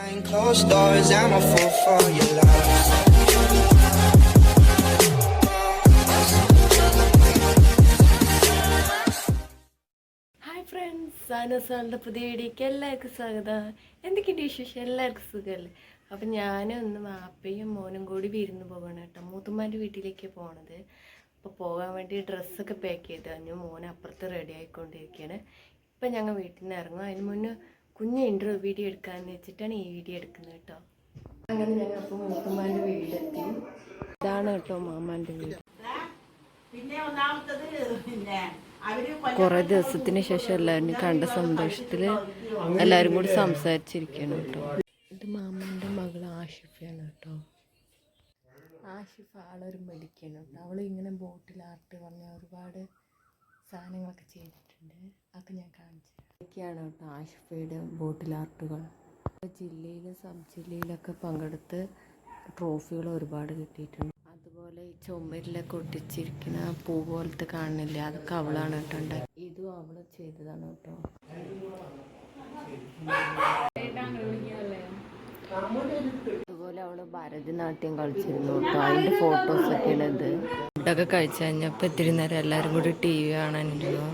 Behind closed doors, I'm a fool for your love. Hi friends, സാനോസാളുടെ പുതിയ വീഡിയോക്ക് എല്ലാവർക്കും സ്വാഗതം. എന്തൊക്കെയുണ്ട് വിശേഷം? എല്ലാവർക്കും സുഖമല്ലേ? അപ്പം ഞാനും ഒന്ന് വാപ്പയും മോനും കൂടി വിരുന്ന് പോകണം കേട്ടോ. മൂത്തുമ്മാൻ്റെ വീട്ടിലേക്ക് പോകണത്. അപ്പോൾ പോകാൻ വേണ്ടി ഡ്രസ്സൊക്കെ പാക്ക് ചെയ്ത് കഴിഞ്ഞു. മോൻ അപ്പുറത്ത് റെഡി ആയിക്കൊണ്ടിരിക്കുകയാണ്. ഇപ്പം ഞങ്ങൾ വീട്ടിൽ നിന്ന് ഇറങ്ങും. അതിന് മുന്നേ കുഞ്ഞ് ഇൻ്റർവ്യൂ വീഡിയോ എടുക്കാമെന്ന് വെച്ചിട്ടാണ് ഈ വീഡിയോ എടുക്കുന്നത് കേട്ടോ. അങ്ങനെ ഞങ്ങൾ അപ്പോൾ മൂത്തുമ്മാൻ്റെ വീടെത്തി. ഇതാണ് കേട്ടോ മാമാൻ്റെ വീട്. കുറെ ദിവസത്തിന് ശേഷം എല്ലാവരും കണ്ട സന്തോഷത്തിൽ എല്ലാവരും കൂടി സംസാരിച്ചിരിക്കണം കേട്ടോ. ഇത് മാമൻ്റെ മകൾ ആഷിഫയാണ് കേട്ടോ. ആഷിഫ ആളൊരു മെഡിക്കാണ് കേട്ടോ. അവൾ ഇങ്ങനെ ബോട്ടിൽ ആർട്ട് പറഞ്ഞ ഒരുപാട് സാധനങ്ങളൊക്കെ ചെയ്തിട്ടുണ്ട്. അതൊക്കെ ഞാൻ കാണിച്ചു ഇതൊക്കെയാണ് കേട്ടോ ആഷിഫയുടെ ബോട്ടിൽ ആർട്ടുകൾ. ജില്ലയിലും സബ് ജില്ലയിലൊക്കെ പങ്കെടുത്ത് ട്രോഫികൾ ഒരുപാട് കിട്ടിയിട്ടുണ്ട്. അതുപോലെ ഈ ചുമരിലൊക്കെ ഒട്ടിച്ചിരിക്കുന്ന പൂ പോലത്തെ കാണുന്നില്ല, അതൊക്കെ അവളാണ് കേട്ടോ ഉണ്ടാക്കി. ഇതും അവൾ ചെയ്തതാണ് കേട്ടോ. അതുപോലെ അവള് ഭരതനാട്യം കളിച്ചിരുന്നു കേട്ടോ. അതിൻ്റെ ഫോട്ടോസൊക്കെയാണ് ഇത്. ഫുഡൊക്കെ കഴിച്ചു കഴിഞ്ഞപ്പോൾ ഇത്തിരി നേരം എല്ലാവരും കൂടി TV കാണാനിരുന്നു.